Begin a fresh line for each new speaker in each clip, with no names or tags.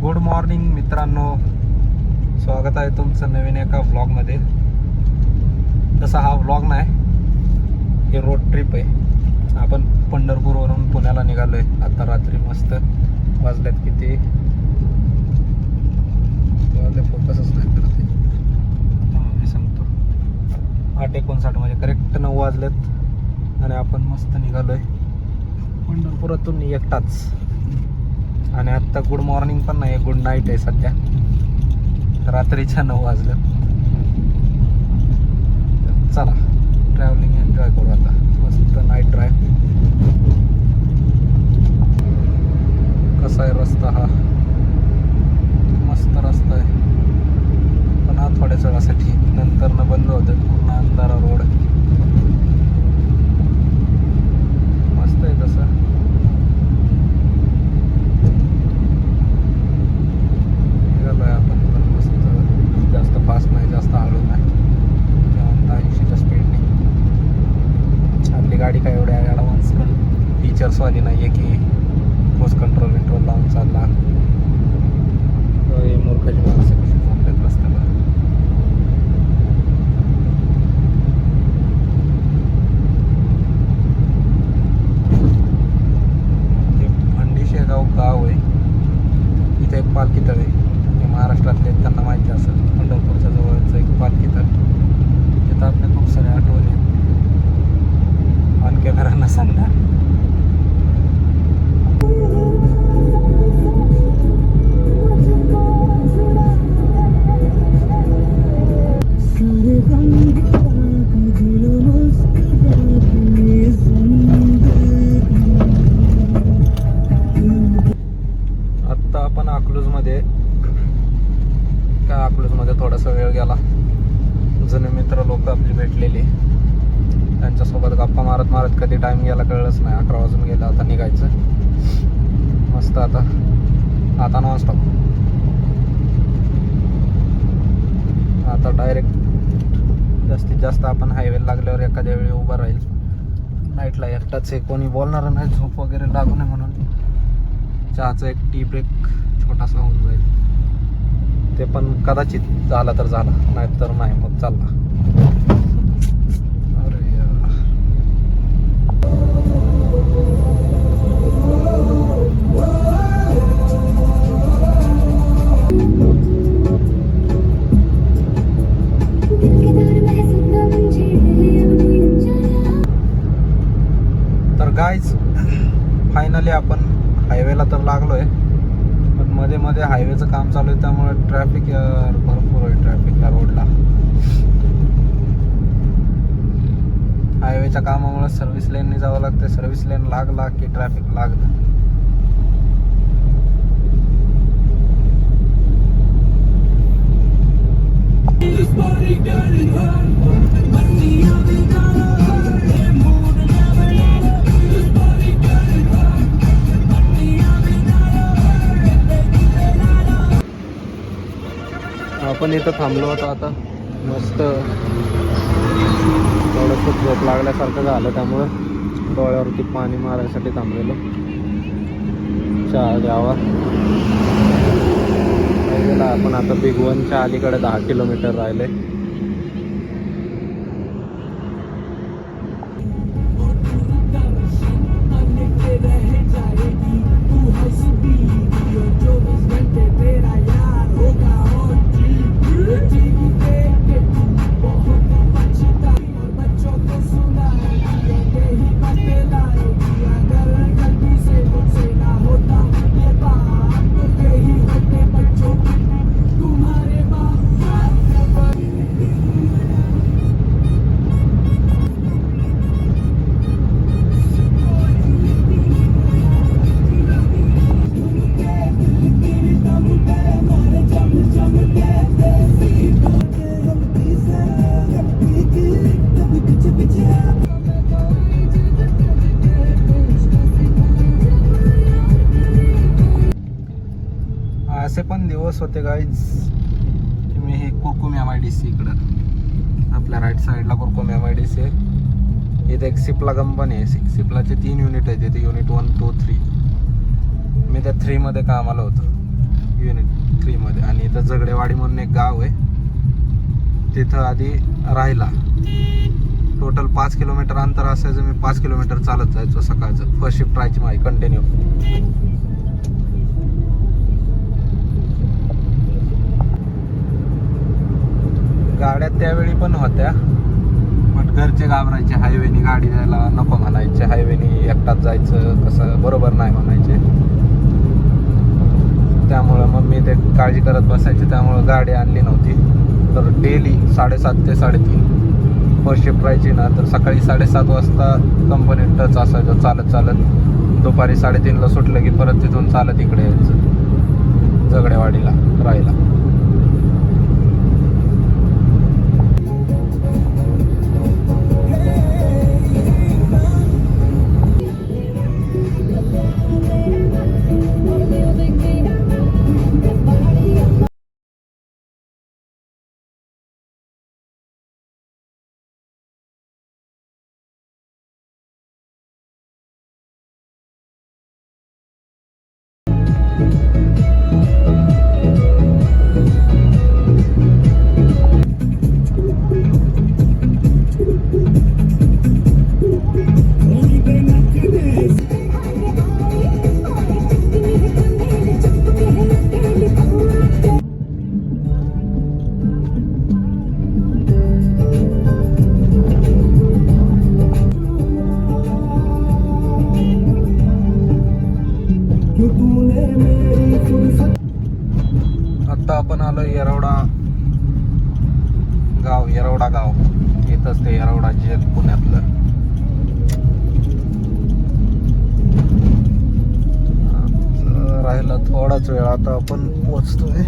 Good morning मित्रांनो, स्वागत आहे तुमचं नवीन एका व्लॉगमध्ये. तसा हा व्लॉग नाही, हे रोड ट्रिप आहे. आपण पंढरपूरवरून पुण्याला निघालोय आता रात्री. मस्त वाजल्यात किती वाजले फोकसच नाही करत, मी सांगतो 8:59 म्हणजे करेक्ट 9 वाजलेत आणि आपण मस्त निघालोय पंढरपुरातून एकटाच. आणि आत्ता गुड मॉर्निंग पण नाही, गुड नाईट आहे सध्या. रात्रीच्या 9 वाजल्या. चला ट्रॅव्हलिंग एन्जॉय करू आता. मस्त नाईट ड्राईव्ह. कसा आहे रस्ता हा? मस्त रस्ता आहे, पण हा थोड्याच वेळासाठी, नंतर न बंद होतं. पूर्ण अंधारा रोड. मस्त आहे तसं. आपण पण मस्त, जास्त फास्ट नाही, जास्त हळू नाही, 80च्या स्पीडने. आपली गाडी काय एवढ्या ॲडव्हान्स फीचर्सवाली नाही आहे की क्रूज कंट्रोल लावून चालला. मूर्खाची माणसं कशी झोपलेत रस्त्याला. हे भंडीशेगाव गाव आहे. इथे एक पालखी तळ आहे. महाराष्ट्रातले त्यांना माहिती असेल. पंढरपूरच्या जवळचं एक पालखी तळ. तिथं आपल्या खूप साऱ्या आठवणी ऑन कॅमेरा नसताना. आत्ता आपण अकलूजमध्ये थोडासा वेळ गेला. जुने मित्र लोक आपली भेटलेली, त्यांच्यासोबत गप्पा मारत मारत कधी टाइम गेला कळलंच नाही. 11 वाजून गेला. आता निघायचं मस्त. आता नॉनस्टॉप. आता डायरेक्ट जास्तीत जास्त आपण हायवेला लागल्यावर एखाद्या वेळी उभं राहील. नाईटला एकटाच आहे, कोणी बोलणार नाही, झोप वगैरे लागू नये म्हणून. चहाचा एक टी ब्रेक छोटासा होऊन जाईल. ते पण कदाचित झाला तर झाला, नाही तर नाही, मग चालला. अरे तर गाईज, फायनली आपण हायवेला तर लागलोय. पण मध्ये मध्ये हायवेचं काम चालू आहे, त्यामुळे ट्रॅफिक भरपूर आहे. ट्रॅफिक या रोडला हायवेच्या कामामुळे सर्व्हिस लेनने जावं लागतं. सर्व्हिस लेन लागला की ट्रॅफिक लागलं. आपण इथं थांबलो होतो. आता मस्त थोडंसं झोप लागल्यासारखं झालं, त्यामुळं डोळ्यावरती पाणी मारायसाठी थांबलेलो. चहा घ्यावा. आपण आता बिग वनच्या अलीकडे 10 किलोमीटर राहिले. असे पण दिवस होते गाईज. मी हे कुरकुम MIDC इकडं आपल्या राईट साईडला कुरकुम MIDC आहे. इथे एक सिप्ला कंपनी आहे. सिप्लाचे 3 युनिट आहेत. इथे युनिट 1, 2, 3. मी त्या 3 मध्ये कामाला होतो. युनिट 3 मध्ये. आणि इथं झगडेवाडी म्हणून एक गाव आहे, तिथं आधी राहिला. टोटल 5 किलोमीटर अंतर असायचं. मी 5 किलोमीटर चालत जायचो सकाळचं. फर्स्ट शिफ्ट राहायची माझी कंटिन्यू. गाड्या त्यावेळी पण होत्या, पण घरचे घाबरायचे, हायवेनी गाडी जायला नको म्हणायचे, हायवेनी एकटाच जायचं कसं बरोबर नाही म्हणायचे. त्यामुळं मग मी ते काळजी करत बसायचे, त्यामुळं गाडी आणली नव्हती. तर डेली 7:30 ते 3:30 फर्स्ट शिफ्ट राहायची ना, तर सकाळी 7:30 वाजता कंपनीत टच असायचं चालत चालत. दुपारी 3:30ला सुटलं की परत तिथून चालत इकडे यायचं झगडेवाडीला राहायला. आता आपण आलो येरवडा गाव. इथंच ते येरवडा जेल पुण्यातलं. राहिला थोडाच वेळ, आता आपण पोहोचतोय.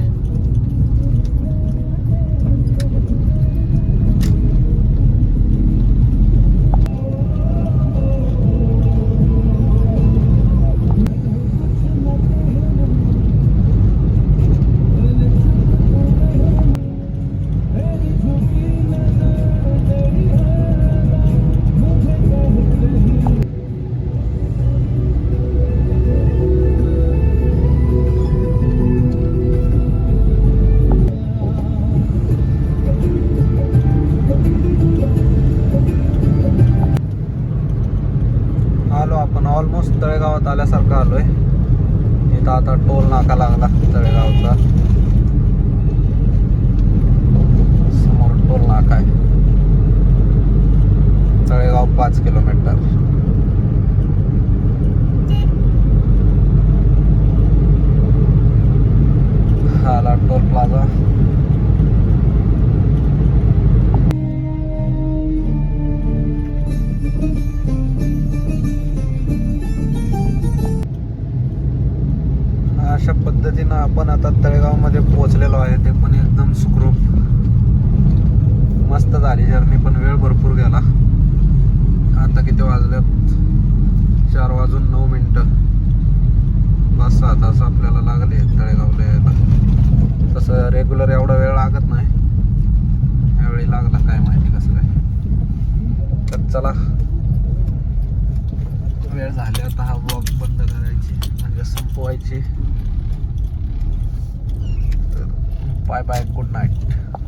आपण ऑलमोस्ट तळेगावात आल्यासारखं आलोय. इथं आता टोल नाका लागला तळेगावचा. समोर टोल नाका आहे. तळेगाव 5 किलोमीटर. हा आला टोल प्लाझा. अशा पद्धतीनं आपण आता तळेगावमध्ये पोहोचलेलो आहे. ते पण एकदम सुखरूप मस्त झाली जर्नी, पण वेळ भरपूर गेला. आता किती वाजल्यात? 4:09. 5-6 तास आपल्याला लागले तळेगावला यायला. तसं रेग्युलर एवढा वेळ लागत नाही, यावेळी लागला काय माहिती कसं काय. तर चला, वेळ झाली आता हा ब्लॉग बंद करायची, म्हणजे संपवायची. Bye bye, good night.